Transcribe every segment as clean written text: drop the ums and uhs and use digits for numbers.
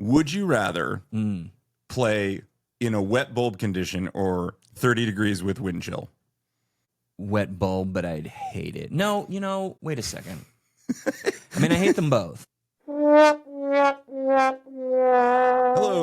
Would you rather play in a wet bulb condition or 30 degrees with wind chill? Wet bulb, but I'd hate it. No, wait a second. I mean, I hate them both. Hello,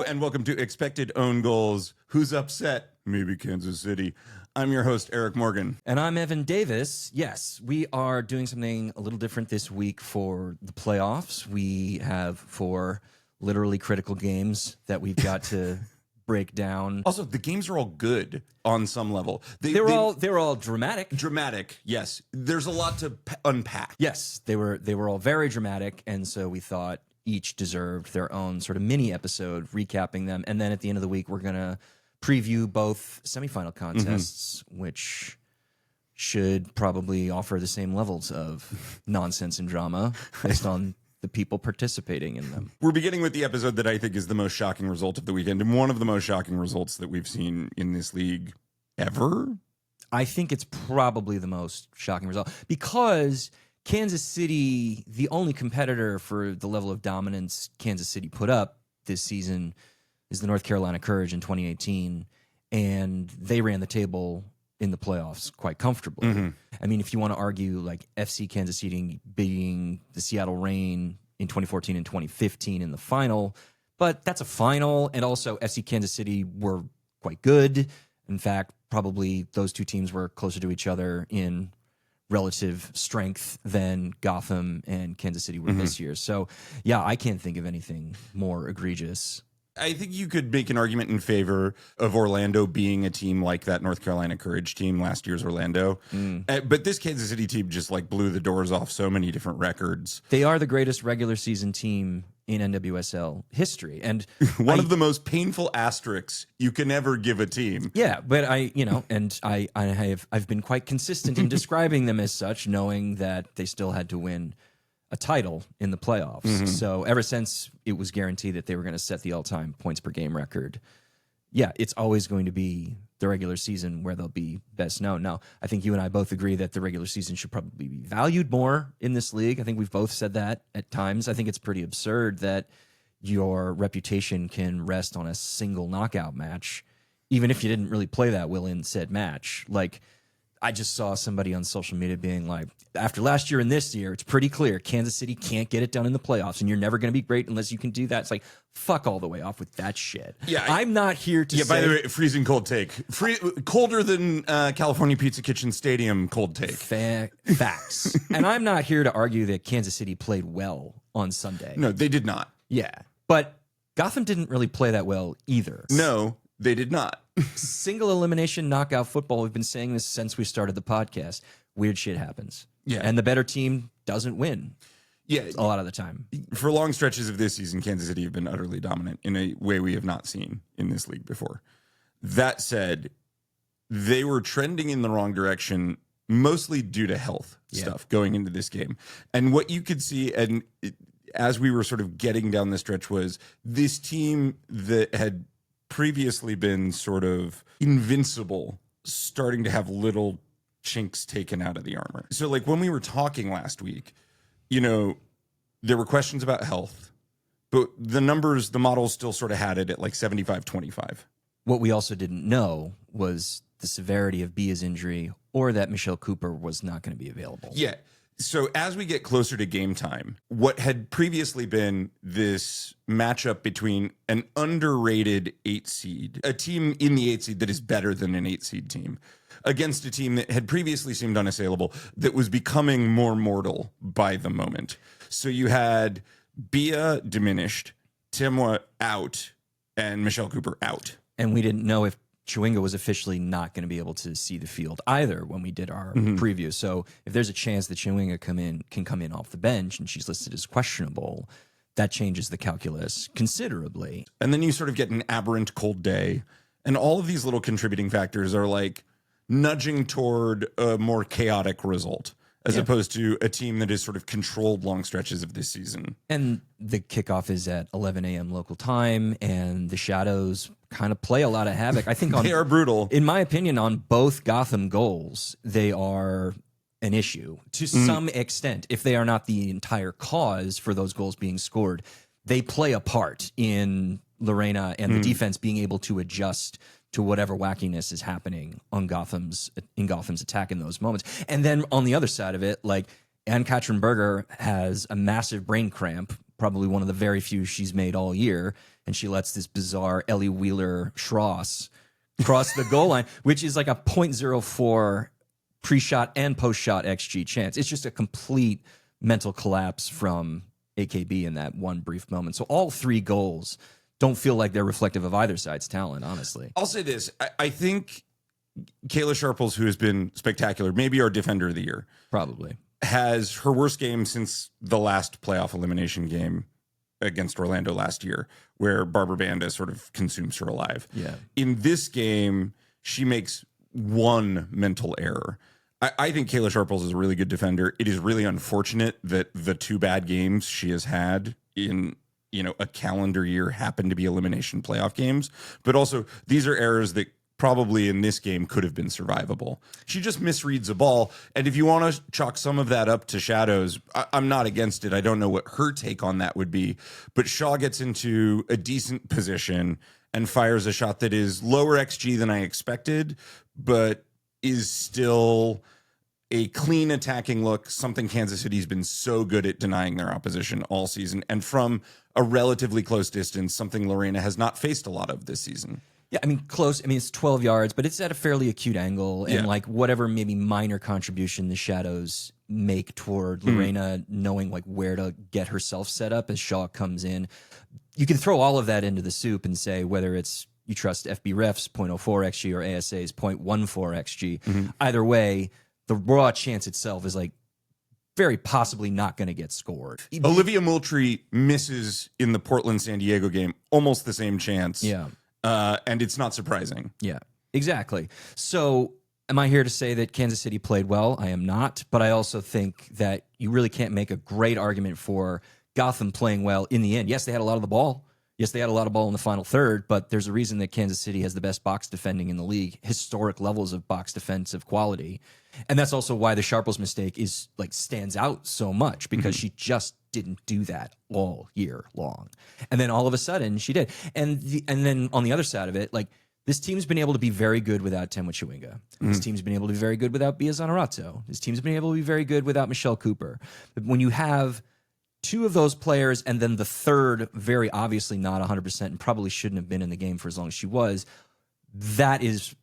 and welcome to Expected Own Goals. Who's upset? Maybe Kansas City. I'm your host, Eric Morgan. And I'm Evan Davis. Yes, we are doing something a little different this week for the playoffs. We have 4 literally critical games that we've got to break down. Also, the games are all good on some level. They were all dramatic. Dramatic, yes. There's a lot to unpack. Yes, they were all very dramatic, and so we thought each deserved their own sort of mini episode recapping them. And then at the end of the week, we're going to preview both semifinal contests, which should probably offer the same levels of nonsense and drama based on the people participating in them. We're beginning with the episode that I think is the most shocking result of the weekend, and one of the most shocking results that we've seen in this league ever. I think it's probably the most shocking result because Kansas City, the only competitor for the level of dominance Kansas City put up this season, is the North Carolina Courage in 2018, and they ran the table in the playoffs quite comfortably. I mean, if you want to argue like FC Kansas City beating the Seattle Reign in 2014 and 2015 in the final, but that's a final, and also FC Kansas City were quite good. In fact, probably those two teams were closer to each other in relative strength than Gotham and Kansas City were this year. So, yeah, I can't think of anything more egregious. I think you could make an argument in favor of Orlando being a team like that North Carolina Courage team last year's Orlando. But this Kansas City team just like blew the doors off so many different records. They are the greatest regular season team in NWSL history. And one of the most painful asterisks you can ever give a team. Yeah, but I've been quite consistent in describing them as such, knowing that they still had to win a title in the playoffs. So ever since it was guaranteed that they were going to set the all-time points per game record, yeah, it's always going to be the regular season where they'll be best known. Now, I think you and I both agree that the regular season should probably be valued more in this league. I think we've both said that at times. I think it's pretty absurd that your reputation can rest on a single knockout match, even if you didn't really play that well in said match. Like, I just saw somebody on social media being like, after last year and this year, it's pretty clear Kansas City can't get it done in the playoffs, and you're never going to be great unless you can do that. It's like, fuck all the way off with that shit. Yeah, I'm not here to say... by the way, freezing cold take. Colder than California Pizza Kitchen Stadium cold take. Facts. And I'm not here to argue that Kansas City played well on Sunday. No, they did not. Yeah, but Gotham didn't really play that well either. No, they did not. Single elimination knockout football, we've been saying this since we started the podcast. Weird shit happens. Yeah. And the better team doesn't win. Yeah. A lot of the time. For long stretches of this season, Kansas City have been utterly dominant in a way we have not seen in this league before. That said, they were trending in the wrong direction, mostly due to health stuff going into this game. And what you could see, and as we were sort of getting down the stretch, was this team that had previously been sort of invincible, starting to have little chinks taken out of the armor. So like when we were talking last week, there were questions about health, but the numbers, the models still sort of had it at like 75-25. What we also didn't know was the severity of Bia's injury or that Michelle Cooper was not going to be available. Yeah. So as we get closer to game time, what had previously been this matchup between an underrated 8 seed, a team in the 8 seed that is better than an 8 seed team, against a team that had previously seemed unassailable, that was becoming more mortal by the moment. So you had Bia diminished, Temwa out, and Michelle Cooper out. And we didn't know if Chawinga was officially not going to be able to see the field either when we did our preview. So if there's a chance that Chawinga can come in off the bench and she's listed as questionable, that changes the calculus considerably. And then you sort of get an aberrant cold day. And all of these little contributing factors are like nudging toward a more chaotic result, as opposed to a team that is sort of controlled long stretches of this season. And the kickoff is at 11 a.m. local time, and the shadows kind of play a lot of havoc. I think they are brutal. In my opinion, on both Gotham goals, they are an issue to some extent. If they are not the entire cause for those goals being scored, they play a part in Lorena and the defense being able to adjust to whatever wackiness is happening on Gotham's attack in those moments. And then on the other side of it, like Ann-Katrin Berger has a massive brain cramp, probably one of the very few she's made all year, and she lets this bizarre Ellie Wheeler-Schross cross the goal line, which is like a .04 pre-shot and post-shot XG chance. It's just a complete mental collapse from AKB in that one brief moment. So all 3 goals don't feel like they're reflective of either side's talent, honestly. I'll say this. I think Kayla Sharples, who has been spectacular, maybe our defender of the year, Probably. has her worst game since the last playoff elimination game against Orlando last year, where Barbara Banda sort of consumes her alive. Yeah. In this game, she makes one mental error. I think Kayla Sharples is a really good defender. It is really unfortunate that the 2 bad games she has had in a calendar year happen to be elimination playoff games. But also, these are errors that probably in this game could have been survivable. She just misreads a ball. And if you want to chalk some of that up to shadows, I'm not against it. I don't know what her take on that would be. But Shaw gets into a decent position and fires a shot that is lower XG than I expected, but is still a clean attacking look, something Kansas City's been so good at denying their opposition all season. And from a relatively close distance, something Lorena has not faced a lot of this season. Yeah, I mean, close. I mean, it's 12 yards, but it's at a fairly acute angle. And like whatever maybe minor contribution the Shadows make toward Lorena knowing like where to get herself set up as Shaw comes in, you can throw all of that into the soup and say whether it's you trust FB refs 0.04 XG or ASA's 0.14 XG. Either way, the raw chance itself is like very possibly not going to get scored. Olivia Moultrie misses in the Portland-San Diego game almost the same chance. Yeah. And it's not surprising. Yeah, exactly. So am I here to say that Kansas City played well? I am not. But I also think that you really can't make a great argument for Gotham playing well in the end. Yes, they had a lot of the ball. Yes, they had a lot of ball in the final third, but there's a reason that Kansas City has the best box defending in the league, historic levels of box defensive quality. And that's also why the Sharples mistake is like stands out so much because she just didn't do that all year long. And then all of a sudden she did. And then on the other side of it, like this team's been able to be very good without Temwa Chawinga. This team's been able to be very good without Bia Zaneratto. This team's been able to be very good without Michelle Cooper. But when you have 2 of those players and then the third very obviously not 100% and probably shouldn't have been in the game for as long as she was, that is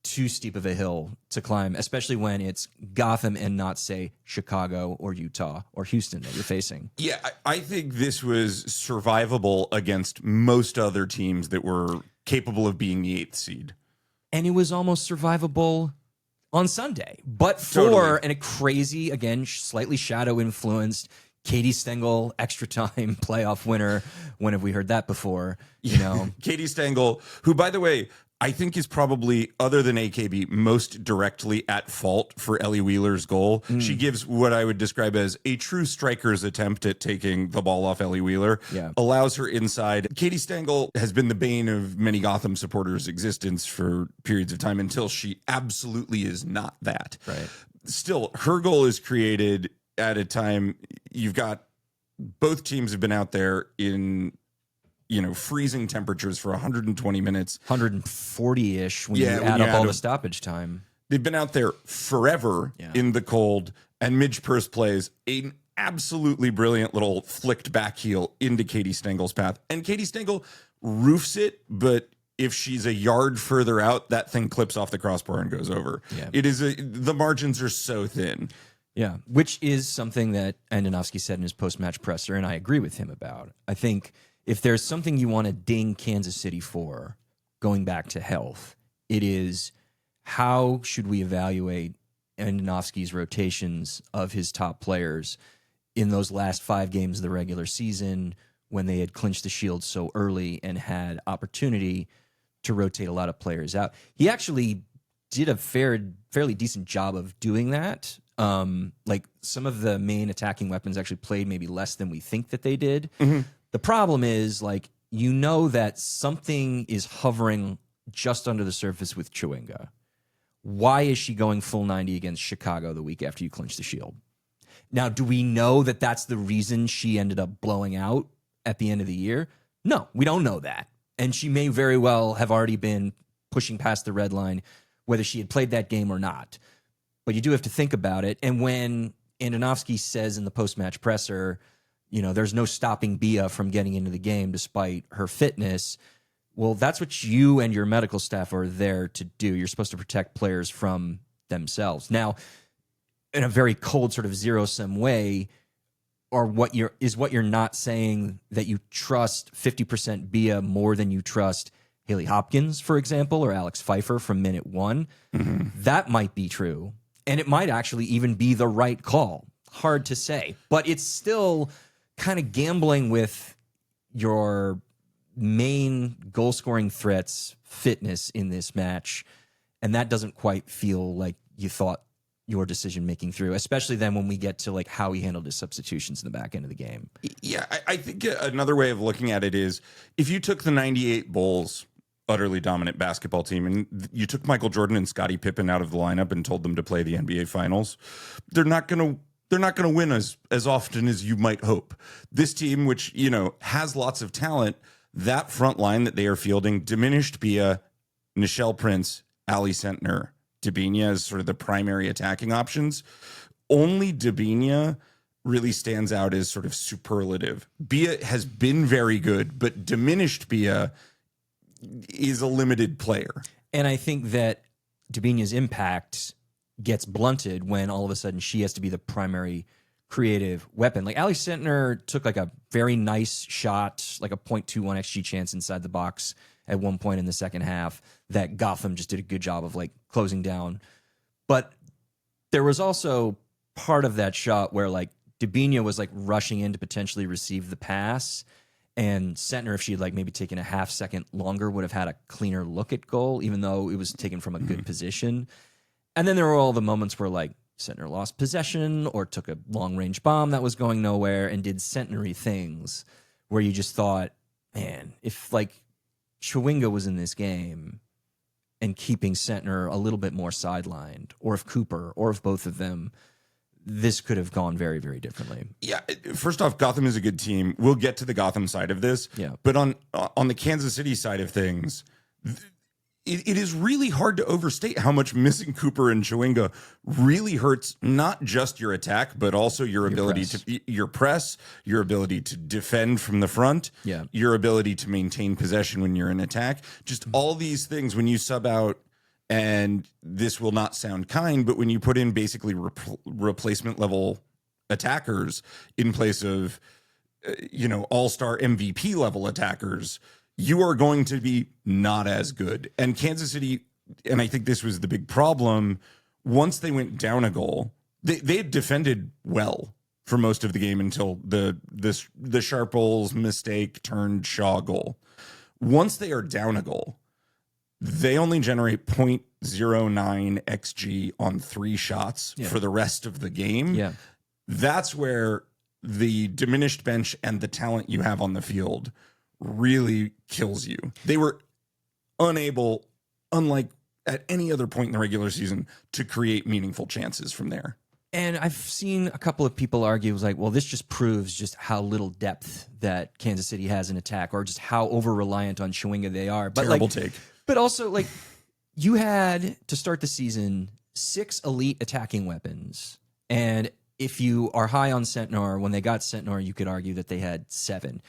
too steep of a hill to climb, especially when it's Gotham and not, say, Chicago or Utah or Houston that you're facing. Yeah, I think this was survivable against most other teams that were capable of being the 8th seed. And it was almost survivable on Sunday. But for a crazy, again, slightly shadow-influenced Katie Stengel, extra time playoff winner. When have we heard that before? You know, Katie Stengel, who, by the way, I think is probably, other than AKB, most directly at fault for Ellie Wheeler's goal. She gives what I would describe as a true striker's attempt at taking the ball off Ellie Wheeler. Allows her inside. Katie Stengel has been the bane of many Gotham supporters' existence for periods of time until she absolutely is not that. Right. Still, her goal is created at a time you've got both teams have been out there in freezing temperatures for 120 minutes, 140-ish when you add up all the stoppage time. They've been out there forever in the cold, and Midge Purse plays an absolutely brilliant little flicked back heel into Katie Stengel's path, and Katie Stengel roofs it, but if she's a yard further out, that thing clips off the crossbar and goes over. The margins are so thin. Yeah, which is something that Andonovski said in his post-match presser, and I agree with him about. I think if there's something you want to ding Kansas City for, going back to health, it is how should we evaluate Andonovski's rotations of his top players in those last 5 games of the regular season when they had clinched the Shield so early and had opportunity to rotate a lot of players out. He actually did a fairly decent job of doing that. Like some of the main attacking weapons actually played maybe less than we think that they did. The problem is, like, that something is hovering just under the surface with Chawinga. Why is she going full 90 against Chicago the week after you clinch the Shield? Now, do we know that that's the reason she ended up blowing out at the end of the year? No, we don't know that. And she may very well have already been pushing past the red line, whether she had played that game or not. But you do have to think about it. And when Andonovski says in the post-match presser, there's no stopping Bia from getting into the game despite her fitness, well, that's what you and your medical staff are there to do. You're supposed to protect players from themselves. Now, in a very cold sort of zero-sum way, or what you're not saying that you trust 50% Bia more than you trust Haley Hopkins, for example, or Alex Pfeiffer from minute one. Mm-hmm. That might be true. And it might actually even be the right call. Hard to say. But it's still kind of gambling with your main goal-scoring threat's fitness in this match. And that doesn't quite feel like you thought your decision making through, especially then when we get to like how he handled his substitutions in the back end of the game. Yeah, I think another way of looking at it is if you took the 98 Bulls utterly dominant basketball team and you took Michael Jordan and Scottie Pippen out of the lineup and told them to play the NBA Finals, they're not going to win as often as you might hope. This team, which, has lots of talent, that front line that they are fielding, diminished Bia, Nichelle Prince, Ali Sentner, Debinha as sort of the primary attacking options. Only Debinha really stands out as sort of superlative. Bia has been very good, but diminished Bia is a limited player. And I think that Debinha's impact gets blunted when all of a sudden she has to be the primary creative weapon. Like Ali Sentner took like a very nice shot, like a .21 XG chance inside the box at one point in the second half that Gotham just did a good job of like closing down. But there was also part of that shot where like Debinha was like rushing in to potentially receive the pass, and Sentner, if she had like maybe taken a half second longer, would have had a cleaner look at goal, even though it was taken from a good position. And then there were all the moments where like Sentner lost possession or took a long range bomb that was going nowhere and did Sentner-y things where you just thought, man, if like Chawinga was in this game and keeping Sentner a little bit more sidelined, or if Cooper, or if both of them, this could have gone very, very differently. Yeah, first off, Gotham is a good team. We'll get to the Gotham side of this. Yeah. But on the Kansas City side of things, it is really hard to overstate how much missing Cooper and Chawinga really hurts not just your attack, but also your ability to press, your ability to defend from the front, your ability to maintain possession when you're in attack. Just all these things when you sub out, and this will not sound kind, but when you put in basically replacement level attackers in place of all-star MVP level attackers, you are going to be not as good. And Kansas City, and I think this was the big problem, once they went down a goal, they had defended well for most of the game until the Sharples mistake turned Shaw goal. Once they are down a goal, they only generate .09 XG on 3 shots for the rest of the game. Yeah. That's where the diminished bench and the talent you have on the field really kills you. They were unable, unlike at any other point in the regular season, to create meaningful chances from there. And I've seen a couple of people argue, like, well, this just proves just how little depth that Kansas City has in attack, or just how over-reliant on Chawinga they are. But terrible take. But also, like, you had, to start the season, 6 elite attacking weapons. And if you are high on Sentner, when they got Sentner, you could argue that they had 7.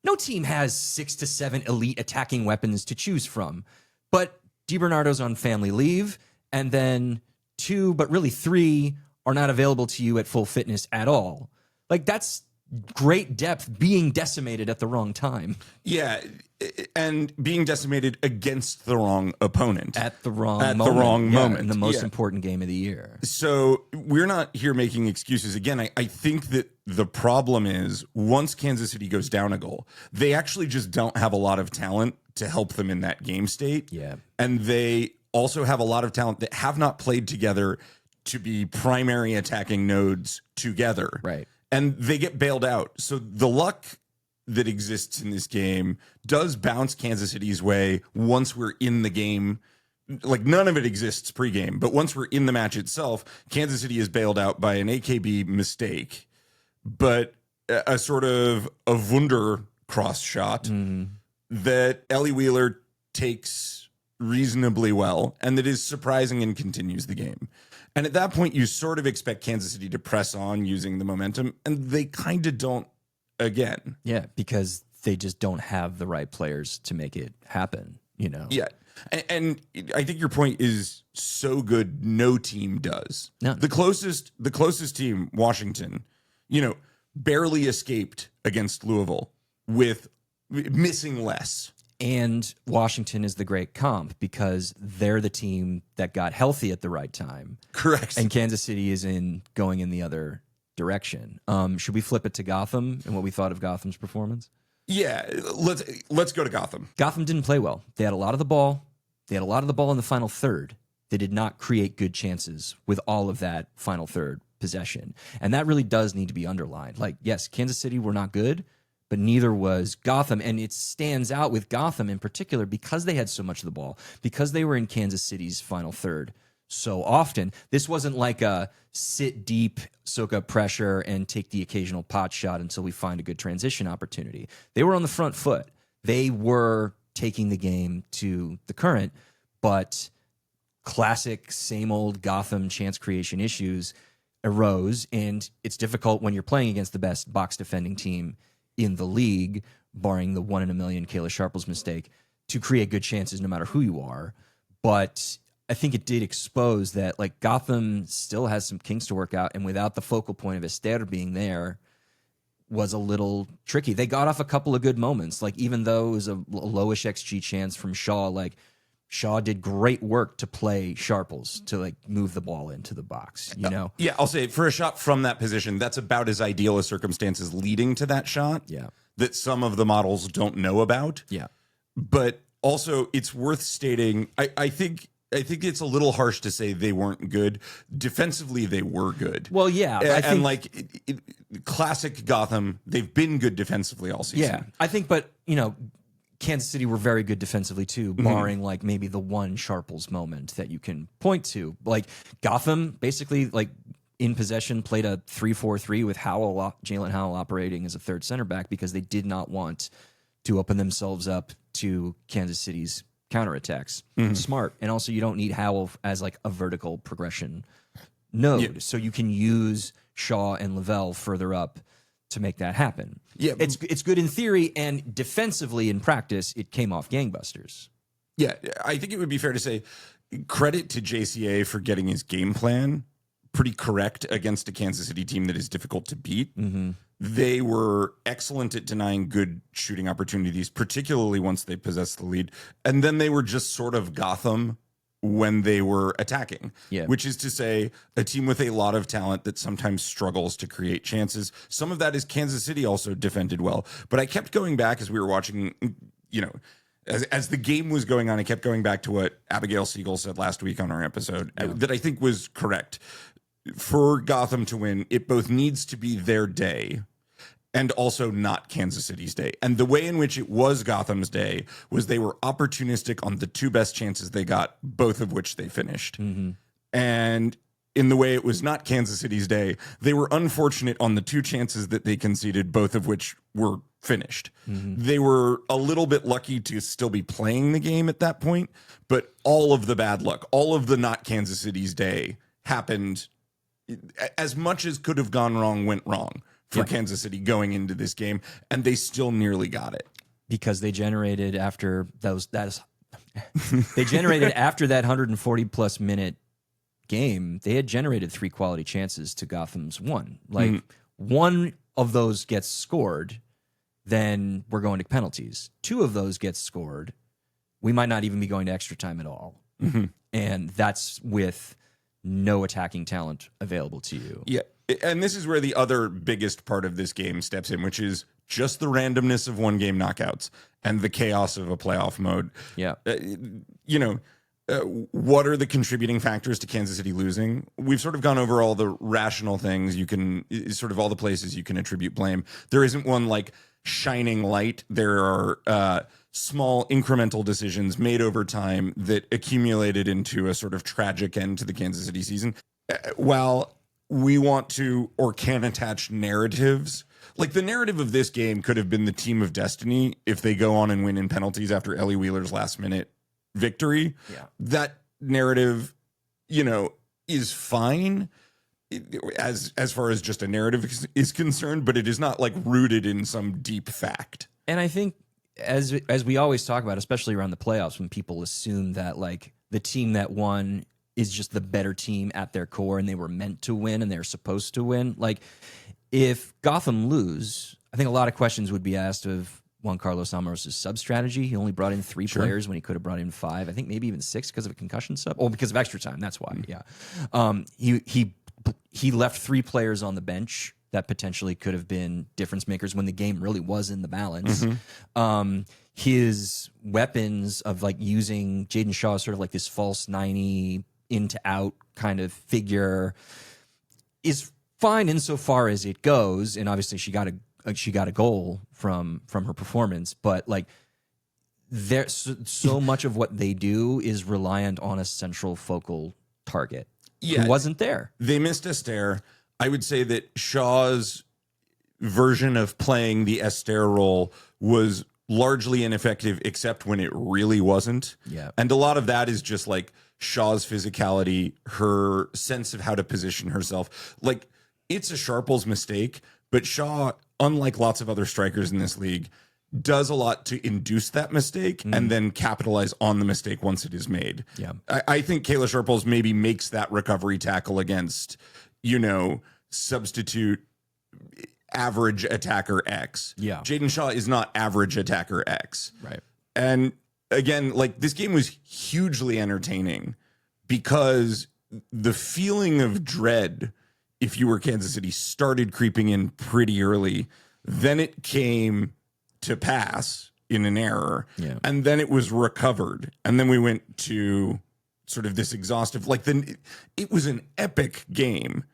No team has 6 to 7 elite attacking weapons to choose from. But DiBernardo's on family leave, and then 2, but really 3, are not available to you at full fitness at all. Like, that's great depth being decimated at the wrong time. Yeah, and being decimated against the wrong opponent. At the wrong moment. In the most important game of the year. So we're not here making excuses. Again, I think that the problem is once Kansas City goes down a goal, they actually just don't have a lot of talent to help them in that game state. Yeah. And they also have a lot of talent that have not played together to be primary attacking nodes together. Right. And they get bailed out. So the luck that exists in this game does bounce Kansas City's way once we're in the game. Like, none of it exists pregame, but once we're in the match itself, Kansas City is bailed out by an AKB mistake. But a sort of a Wunder cross shot that Ellie Wheeler takes reasonably well and that is surprising and continues the game. And at that point, you sort of expect Kansas City to press on using the momentum, and they kind of don't again. Yeah, because they just don't have the right players to make it happen, you know? Yeah. And I think your point is so good. No team does. No. The closest team, Washington, barely escaped against Louisville with missing less. And Washington is the great comp because they're the team that got healthy at the right time. Correct. And Kansas City is going in the other direction. Should we flip it to Gotham and what we thought of Gotham's performance? Yeah, let's go to Gotham. Gotham didn't play well. They had a lot of the ball. They had a lot of the ball in the final third. They did not create good chances with all of that final third possession. And that really does need to be underlined. Like, yes, Kansas City were not good, but neither was Gotham. And it stands out with Gotham in particular because they had so much of the ball, because they were in Kansas City's final third so often. This wasn't like a sit deep, soak up pressure, and take the occasional pot shot until we find a good transition opportunity. They were on the front foot. They were taking the game to the current, but classic, same old Gotham chance creation issues arose, and it's difficult when you're playing against the best box defending team in the league, barring the 1 in a million Kayla Sharples mistake, to create good chances no matter who you are. But I think it did expose that like Gotham still has some kinks to work out, and without the focal point of Esther being there was a little tricky. They got off a couple of good moments, like even though it was a lowish XG chance from Shaw, like Shaw did great work to play Sharples to like move the ball into the box, you know? Yeah, I'll say for a shot from that position, that's about as ideal as circumstances leading to that shot. Yeah. That some of the models don't know about. Yeah. But also it's worth stating, I think it's a little harsh to say they weren't good. Defensively, they were good. Well, yeah. And like classic Gotham, they've been good defensively all season. Yeah. I think, but, Kansas City were very good defensively too, barring like maybe the one Sharples moment that you can point to. Like Gotham basically like in possession played a 3-4-3 with Jalen Howell operating as a third center back because they did not want to open themselves up to Kansas City's counterattacks. Smart. And also you don't need Howell as like a vertical progression node. Yeah. So you can use Shaw and Lavelle further up to make that happen. Yeah, it's good in theory, and defensively in practice, it came off gangbusters. Yeah, I think it would be fair to say credit to JCA for getting his game plan pretty correct against a Kansas City team that is difficult to beat. They were excellent at denying good shooting opportunities, particularly once they possessed the lead. And then they were just sort of Gotham when they were attacking, which is to say a team with a lot of talent that sometimes struggles to create chances. Some of that is Kansas City also defended well. But I kept going back as we were watching, as the game was going on, I kept going back to what Abigail Siegel said last week on our episode that I think was correct. For Gotham to win, it both needs to be their day and also not Kansas City's day. And the way in which it was Gotham's day was they were opportunistic on the two best chances they got, both of which they finished. And in the way it was not Kansas City's day, they were unfortunate on the two chances that they conceded, both of which were finished. They were a little bit lucky to still be playing the game at that point, but all of the bad luck, all of the not Kansas City's day happened. As much as could have gone wrong went wrong for Kansas City going into this game, and they still nearly got it because they generated after they generated after that 140 plus minute game. They had generated 3 quality chances to Gotham's 1. Like one of those gets scored, then we're going to penalties. 2 of those gets scored, we might not even be going to extra time at all, and that's with no attacking talent available to you. Yeah. And this is where the other biggest part of this game steps in, which is just the randomness of one game knockouts and the chaos of a playoff mode. Yeah. What are the contributing factors to Kansas City losing? We've sort of gone over all the rational things you can, sort of all the places you can attribute blame. There isn't one like shining light. There are small incremental decisions made over time that accumulated into a sort of tragic end to the Kansas City season. While we want to or can attach narratives Like the narrative of this game could have been the team of destiny if they go on and win in penalties after Ellie Wheeler's last minute victory. Yeah. That narrative, is fine as far as just a narrative is concerned, but it is not like rooted in some deep fact. And I think as we always talk about, especially around the playoffs, when people assume that like the team that won is just the better team at their core and they were meant to win and they're supposed to win. Like if Gotham lose, I think a lot of questions would be asked of Juan Carlos Amoros's sub strategy. He only brought in 3 players when he could have brought in 5. I think maybe even 6 because of a concussion sub. Oh, because of extra time. That's why. Yeah. He left 3 players on the bench that potentially could have been difference makers when the game really was in the balance. His weapons of like using Jaden Shaw as sort of like this false 90 into out kind of figure is fine insofar as it goes. And obviously she got a goal from her performance, but like there's so much of what they do is reliant on a central focal target. Who wasn't there. They missed Esther. I would say that Shaw's version of playing the Esther role was largely ineffective, except when it really wasn't. Yeah. And a lot of that is just like Shaw's physicality, her sense of how to position herself. Like, it's a Sharples mistake, but Shaw, unlike lots of other strikers in this league, does a lot to induce that mistake and then capitalize on the mistake once it is made. Yeah. I think Kayla Sharples maybe makes that recovery tackle against, substitute average attacker X. Yeah. Jaden Shaw is not average attacker X. Right. And again, like this game was hugely entertaining because the feeling of dread, if you were Kansas City, started creeping in pretty early. Then it came to pass in an error. Yeah. And then it was recovered. And then we went to sort of this exhaustive, it was an epic game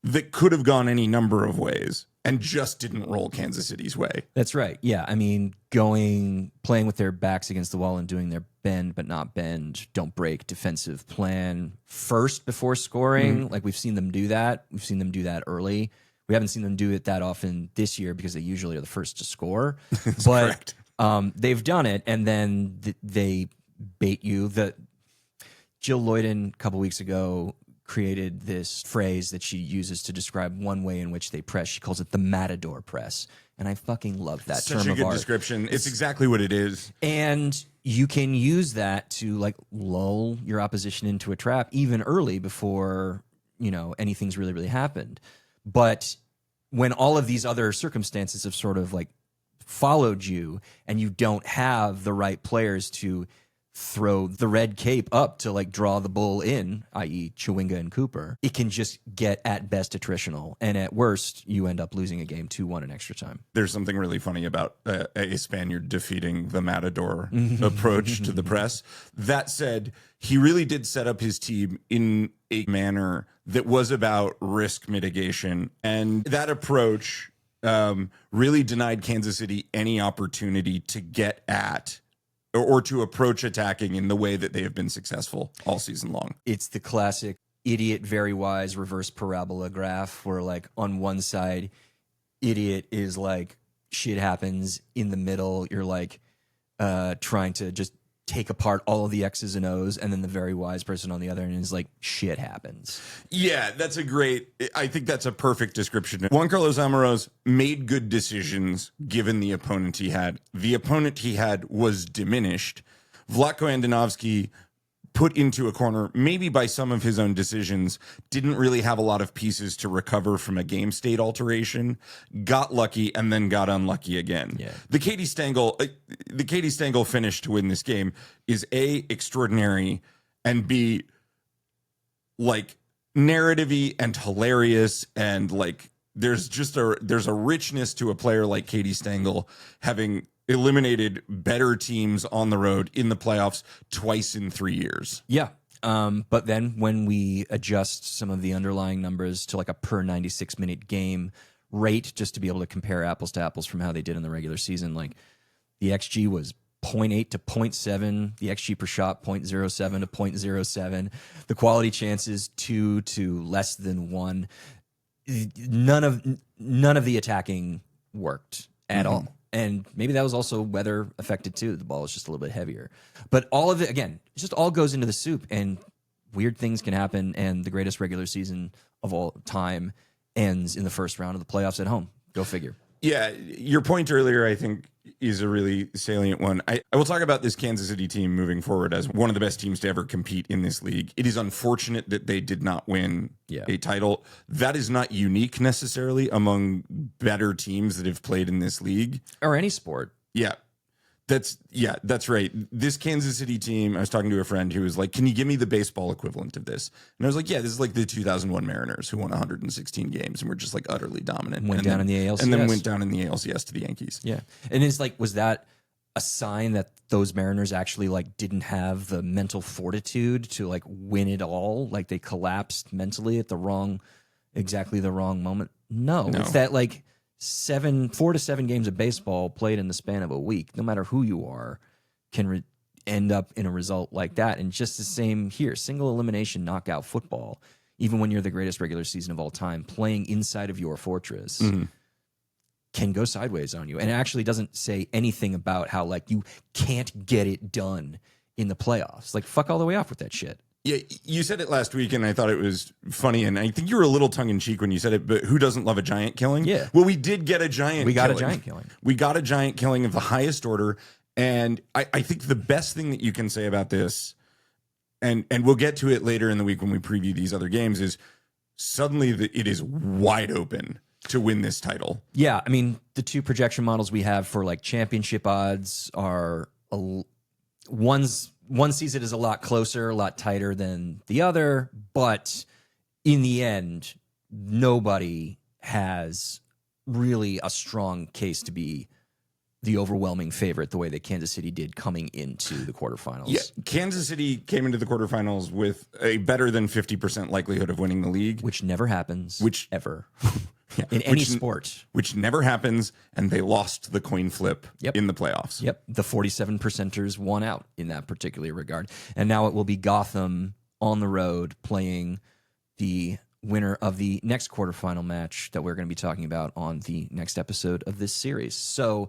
that could have gone any number of ways and just didn't roll Kansas City's way. That's right. Yeah. I mean, playing with their backs against the wall and doing their bend but not bend, don't break defensive plan first before scoring. Like we've seen them do that. We've seen them do that early. We haven't seen them do it that often this year because they usually are the first to score. But they've done it, and then they bait you. Jill Loyden a couple weeks ago created this phrase that she uses to describe one way in which they press. She calls it the Matador press. And I fucking love that term of art. Such a good description. It's exactly what it is. And you can use that to like lull your opposition into a trap even early before, anything's really, really happened. But when all of these other circumstances have sort of like followed you and you don't have the right players to throw the red cape up to like draw the bull in, i.e. Chawinga and Cooper, it can just get at best attritional. And at worst, you end up losing a game 2-1 in extra time. There's something really funny about a Spaniard defeating the Matador approach to the press. That said, he really did set up his team in a manner that was about risk mitigation. And that approach really denied Kansas City any opportunity to get at or to approach attacking in the way that they have been successful all season long. It's the classic idiot, very wise reverse parabola graph where like on one side, idiot is like shit happens. In the middle, you're like trying to just take apart all of the X's and O's, and then the very wise person on the other end is like shit happens. Yeah, I think that's a perfect description. Juan Carlos Amoros made good decisions given the opponent he had. The opponent he had was diminished. Vlatko Andonovski, put into a corner, maybe by some of his own decisions, didn't really have a lot of pieces to recover from a game state alteration, got lucky, and then got unlucky again. Yeah. The Katie Stengel finish to win this game is A, extraordinary, and B, like narrative-y and hilarious, and like there's a richness to a player like Katie Stengel having eliminated better teams on the road in the playoffs twice in 3 years. Yeah. But then when we adjust some of the underlying numbers to like a per 96-minute game rate, just to be able to compare apples to apples from how they did in the regular season, like the XG was 0.8 to 0.7, the XG per shot 0.07 to 0.07, the quality chances 2 to less than 1. None of the attacking worked at all. And maybe that was also weather affected too. The ball is just a little bit heavier. But all of it, again, it just all goes into the soup, and weird things can happen. And the greatest regular season of all time ends in the first round of the playoffs at home. Go figure. Yeah, your point earlier, I think, is a really salient one. I will talk about this Kansas City team moving forward as one of the best teams to ever compete in this league. It is unfortunate that they did not win a title. That is not unique necessarily among better teams that have played in this league. Or any sport. Yeah. That's right. This Kansas City team, I was talking to a friend who was like, can you give me the baseball equivalent of this? And I was like, yeah, this is like the 2001 Mariners who won 116 games and were just like utterly dominant. Went down in the ALCS. And then went down in the ALCS to the Yankees. Yeah. And it's like, was that a sign that those Mariners actually like didn't have the mental fortitude to like win it all? Like they collapsed mentally at exactly the wrong moment? No. It's that like 4 to 7 games of baseball played in the span of a week, no matter who you are, can end up in a result like that. And just the same here, single elimination knockout football, even when you're the greatest regular season of all time, playing inside of your fortress can go sideways on you. And it actually doesn't say anything about how like you can't get it done in the playoffs. Like fuck all the way off with that shit. Yeah, you said it last week, and I thought it was funny, and I think you were a little tongue-in-cheek when you said it, but who doesn't love a giant killing? Yeah. Well, we did get a giant killing. We got a giant killing. We got a giant killing of the highest order, and I think the best thing that you can say about this, and we'll get to it later in the week when we preview these other games, is suddenly it is wide open to win this title. Yeah, I mean, the two projection models we have for like championship odds are one sees it as a lot closer, a lot tighter than the other, but in the end, nobody has really a strong case to be the overwhelming favorite the way that Kansas City did coming into the quarterfinals. Yeah, Kansas City came into the quarterfinals with a better than 50% likelihood of winning the league. Which never happens, ever. Yeah, in any sport. Which never happens, and they lost the coin flip in the playoffs. Yep, the 47%ers won out in that particular regard. And now it will be Gotham on the road playing the winner of the next quarterfinal match that we're going to be talking about on the next episode of this series. So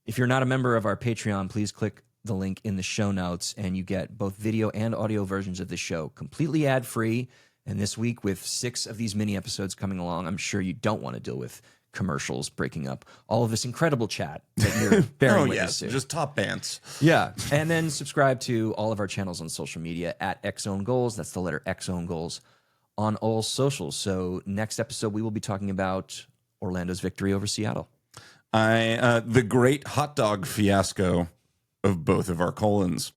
if you're not a member of our Patreon, please click the link in the show notes, and you get both video and audio versions of the show completely ad-free. And this week, with 6 of these mini episodes coming along, I'm sure you don't want to deal with commercials breaking up all of this incredible chat that you're bearing witness to. Just top bands. Yeah. And then subscribe to all of our channels on social media at XOwnGoals. That's the letter XOwnGoals on all socials. So next episode, we will be talking about Orlando's victory over Seattle. The great hot dog fiasco of both of our colons.